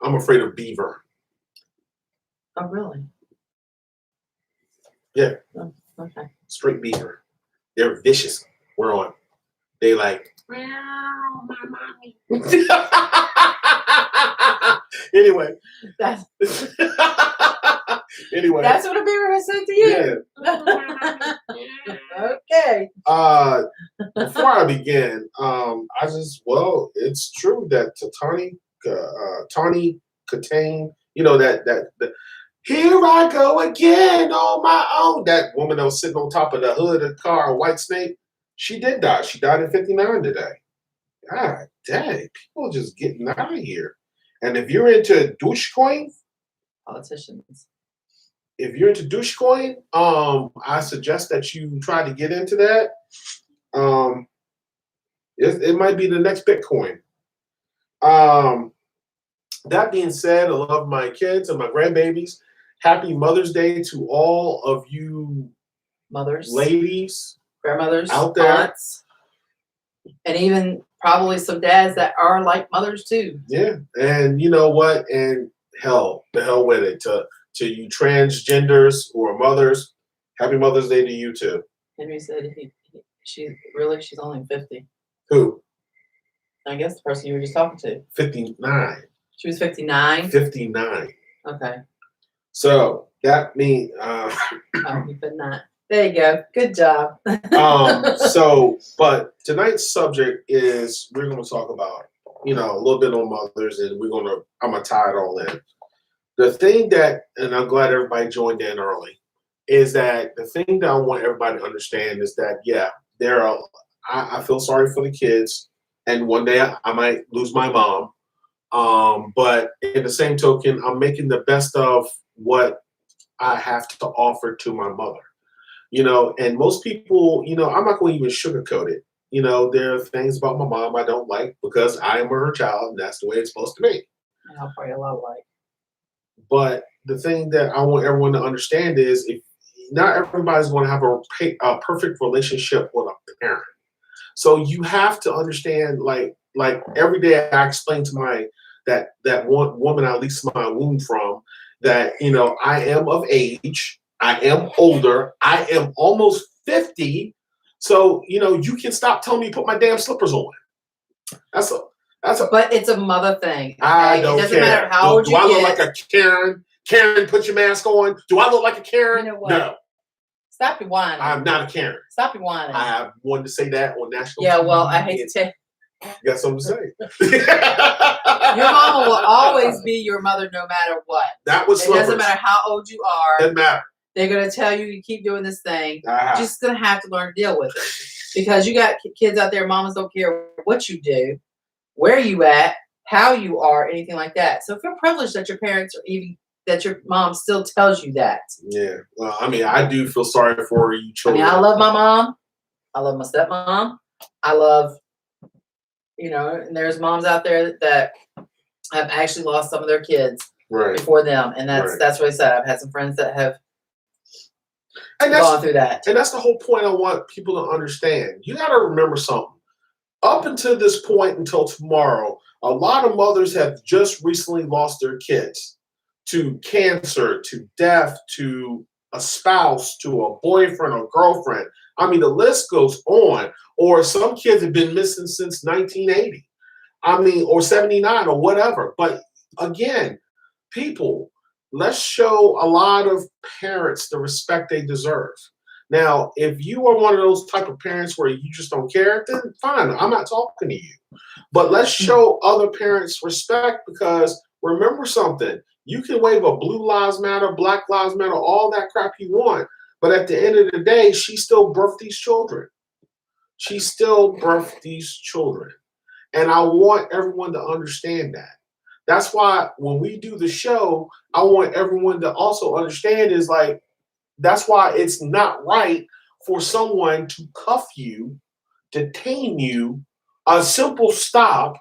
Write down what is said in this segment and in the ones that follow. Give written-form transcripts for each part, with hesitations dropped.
I'm afraid of beaver. Oh, really? Yeah. Oh, okay. Straight beaver. They're vicious. We're on. They like. Anyway. That's Anyway. that's what a beaver has said to you. Yeah. Okay. Before I begin, it's true that Tawny Katane, that here I go again on my own. That woman that was sitting on top of the hood of the car, White Snake, she did die. She died at 59 today. God dang, people just getting out of here. And if you're into Dogecoin, Politicians. if you're into Dogecoin, I suggest that you try to get into that. It might be the next Bitcoin. That being said, I love my kids and my grandbabies. Happy Mother's Day to all of you mothers, ladies, grandmothers, out there, aunts, and even probably some dads that are like mothers too. Yeah, and you know what? And the hell with it. To you transgenders or mothers, happy Mother's Day to you too. Henry said she's only 50. Who? I guess the person you were just talking to. 59. She was 59? 59. Okay. So that means oh, you put not. There you go. Good job. But tonight's subject is we're gonna talk about, a little bit on mothers, and I'm gonna tie it all in. The thing that, and I'm glad everybody joined in early, is that the thing that I want everybody to understand is that, I feel sorry for the kids, and one day I might lose my mom. But in the same token, I'm making the best of what I have to offer to my mother. And most people, I'm not going to even sugarcoat it. There are things about my mom I don't like because I am her child, and that's the way it's supposed to be. I'll probably a lot like. But the thing that I want everyone to understand is, if not everybody's going to have a perfect relationship with a parent. So you have to understand, like every day I explain to that one woman I leased my womb from, that I am of age, I am older, I am almost 50. So you can stop telling me to put my damn slippers on. But it's a mother thing. Okay? I don't care. It doesn't matter how old you get. Do I look like a Karen? Karen, put your mask on. Do I look like a Karen? You know what? No. Stop your whining. I'm not a Karen. Stop your whining. I wanted to say that on national TV. TV. Well, I hate to tell you. Got something to say. Your mama will always be your mother no matter what. That was It doesn't matter how old you are. Doesn't matter. They're going to tell you to keep doing this thing. You're just going to have to learn to deal with it. Because you got kids out there, mamas don't care what you do, where you at, how you are, anything like that. So feel privileged that your parents or even that your mom still tells you that. Yeah. Well, I mean, I do feel sorry for you children. I love my mom. I love my stepmom. I love, and there's moms out there that have actually lost some of their kids before them. And that's what I said. I've had some friends that have gone through that. And that's the whole point I want people to understand. You got to remember something. Up until this point, until tomorrow, a lot of mothers have just recently lost their kids to cancer, to death, to a spouse, to a boyfriend or girlfriend. I mean, the list goes on. Or some kids have been missing since 1980. I mean, or 79 or whatever. But again, people, let's show a lot of parents the respect they deserve. Now, if you are one of those type of parents where you just don't care, then fine, I'm not talking to you. But let's show other parents respect, because remember something. You can wave a Blue Lives Matter, Black Lives Matter, all that crap you want. But at the end of the day, she still birthed these children. She still birthed these children. And I want everyone to understand that. That's why when we do the show, I want everyone to also understand is like, that's why it's not right for someone to cuff you, detain you, a simple stop,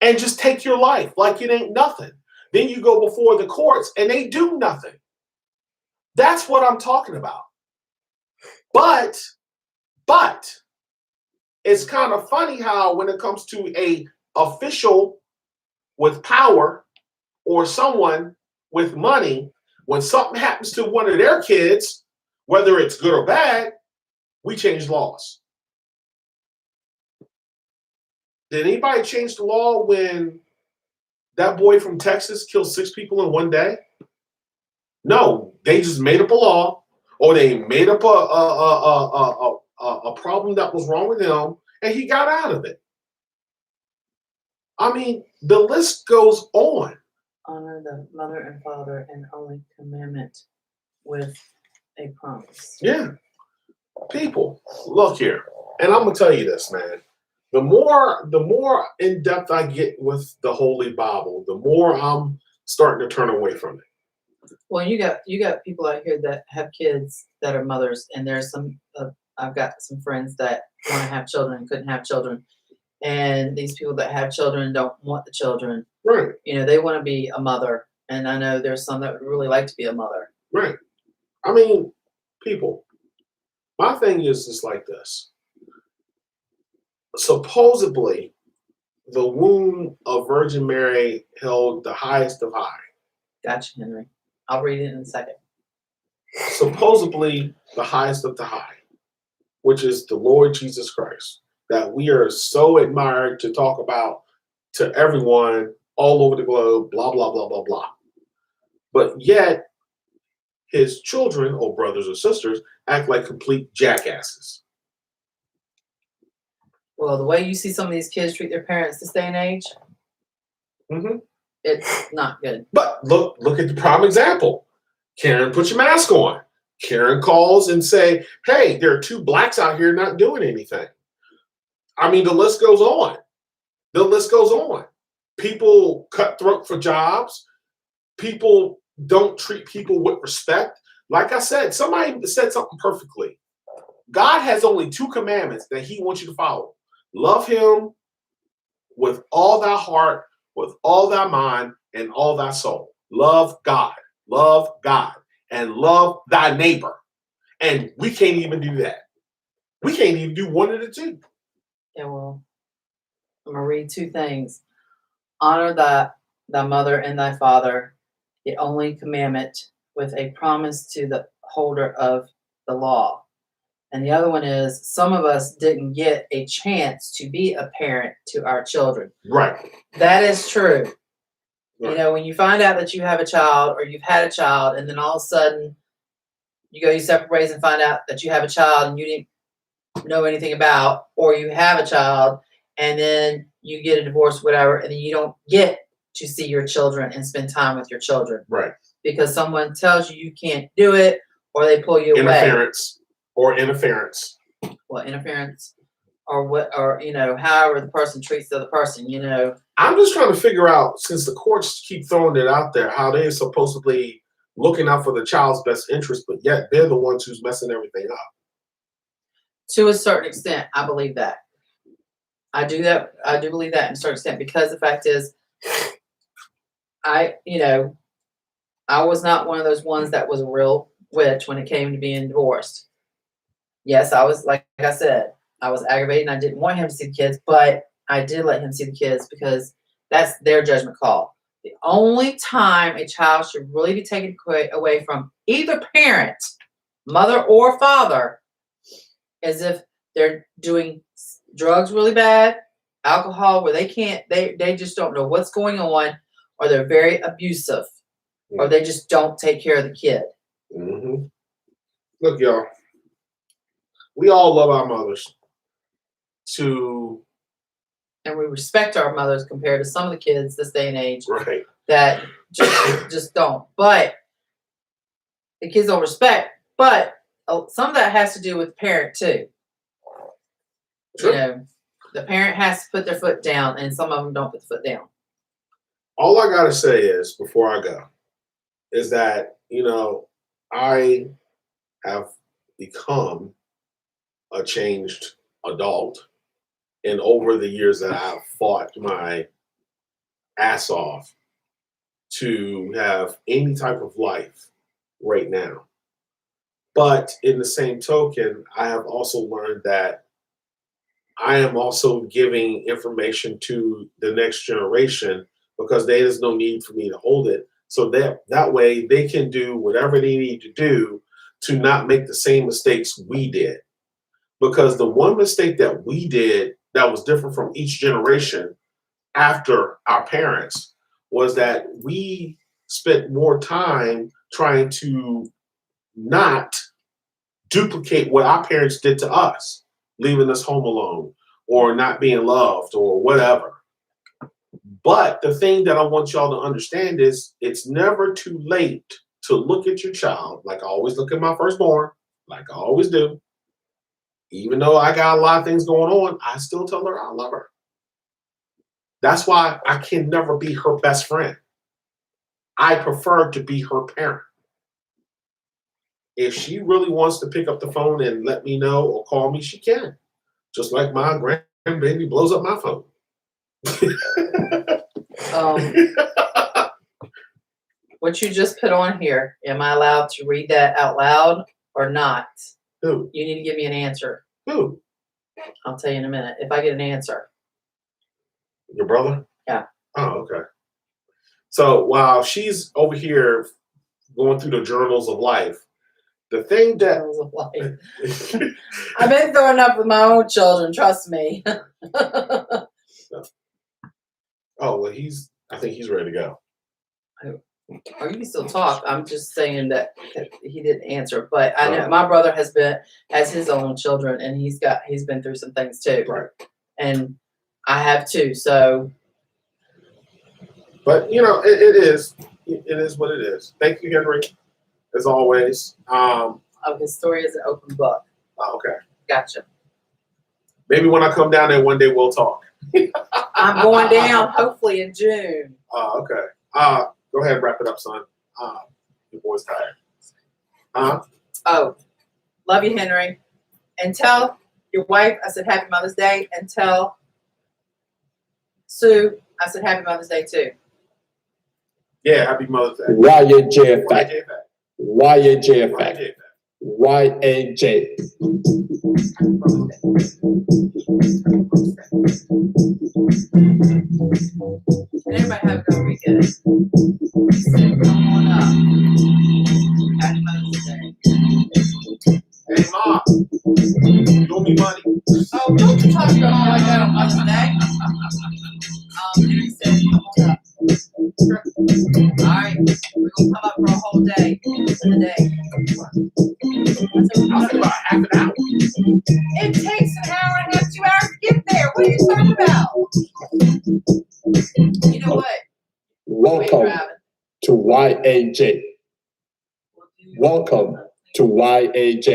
and just take your life like it ain't nothing. Then you go before the courts and they do nothing. That's what I'm talking about. But it's kind of funny how when it comes to a official with power or someone with money, when something happens to one of their kids, whether it's good or bad, we change laws. Did anybody change the law when that boy from Texas killed 6 people in one day? No, they just made up a law, or they made up a problem that was wrong with him, and he got out of it. I mean, the list goes on. Honor the mother and father, and only commandment with a promise. Yeah. People, look here. And I'm gonna tell you this, man. The more in depth I get with the Holy Bible, the more I'm starting to turn away from it. Well, you got people out here that have kids that are mothers, and there's some. I've got some friends that want to have children and couldn't have children, and these people that have children don't want the children. Right. You know, they want to be a mother, and I know there's some that would really like to be a mother. Right. I mean, people. My thing is just like this. Supposedly, the womb of Virgin Mary held the highest of high. Gotcha, Henry. I'll read it in a second. Supposedly, the highest of the high, which is the Lord Jesus Christ, that we are so admired to talk about to everyone all over the globe, blah, blah, blah, blah, blah. But yet, his children, or brothers or sisters, act like complete jackasses. Well, the way you see some of these kids treat their parents this day and age, it's not good. But look at the prime example. Karen, put your mask on. Karen calls and say, hey, there are 2 blacks out here not doing anything. I mean, the list goes on. The list goes on. People cut throat for jobs. People don't treat people with respect. Like I said, somebody said something perfectly. God has only 2 commandments that he wants you to follow. Love him with all thy heart, with all thy mind, and all thy soul. Love God, and love thy neighbor. And we can't even do that. We can't even do one of the 2. Yeah, well, I'm going to read 2 things. Honor thy mother and thy father, the only commandment with a promise to the holder of the law. And the other one is, some of us didn't get a chance to be a parent to our children. Right. That is true. Right. You know, when you find out that you have a child or you've had a child, and then all of a sudden you go your separate ways and find out that you have a child and you didn't know anything about, or you have a child and then you get a divorce, whatever, and then you don't get to see your children and spend time with your children. Right. Because someone tells you can't do it, or they pull you away. Interference. Well, interference, or what, or, you know, however the person treats the other person, you know. I'm just trying to figure out, since the courts keep throwing it out there, how they're supposedly looking out for the child's best interest, but yet they're the ones who's messing everything up. To a certain extent, I believe that. I do believe that in a certain extent, because the fact is, I was not one of those ones that was a real witch when it came to being divorced. Yes, I was, like I said, I was aggravated and I didn't want him to see the kids, but I did let him see the kids because that's their judgment call. The only time a child should really be taken away from either parent, mother or father, is if they're doing drugs really bad, alcohol, where they just don't know what's going on, or they're very abusive, or they just don't take care of the kid. Mm-hmm. Look, y'all, we all love our mothers. And we respect our mothers compared to some of the kids this day and age, right, that just don't. But the kids don't respect. But some of that has to do with the parent too. Sure. You know, the parent has to put their foot down, and some of them don't put the foot down. All I gotta say is, before I go, is that, you know, I have become a changed adult, and over the years that I've fought my ass off to have any type of life right now. But in the same token, I have also learned that I am also giving information to the next generation because there's no need for me to hold it. So that way they can do whatever they need to do to not make the same mistakes we did. Because the one mistake that we did that was different from each generation after our parents was that we spent more time trying to not duplicate what our parents did to us, leaving us home alone or not being loved or whatever. But the thing that I want y'all to understand is it's never too late to look at your child, like I always look at my firstborn, like I always do. Even though I got a lot of things going on, I still tell her I love her. That's why I can never be her best friend. I prefer to be her parent. If she really wants to pick up the phone and let me know or call me, she can. Just like my grandbaby blows up my phone. What you just put on here, am I allowed to read that out loud or not? Who? You need to give me an answer. Who? I'll tell you in a minute if I get an answer. Your brother? Yeah. Oh, okay. So while she's over here going through the journals of life, the thing that I've been throwing up with my own children, trust me. Oh, well, I think he's ready to go. Or you can still talk. I'm just saying that he didn't answer. But I know my brother has his own children, and he's been through some things too. Right. And I have too. So. But it is what it is. Thank you, Henry, as always. His story is an open book. Oh, okay. Gotcha. Maybe when I come down there one day, we'll talk. I'm going down hopefully in June. Oh, okay. Go ahead and wrap it up, son. Your boy's tired. Oh, love you, Henry. And tell your wife I said Happy Mother's Day. And tell Sue I said Happy Mother's Day too. Yeah, Happy Mother's Day. YAJFAC. YAJFAC. YAJ. And everybody have a good weekend. Come on up. Happy Mother's Day. Hey, Mom. You owe me money. Oh, don't you talk to her like that on Mother's Day. Henry said, come on up. All right, we're gonna come up for a whole day. For the day. I'll say about half an hour. It takes an hour and a half, 2 hours to get there. What are you talking about? You know what? Welcome to YAJ. Welcome to YAJ.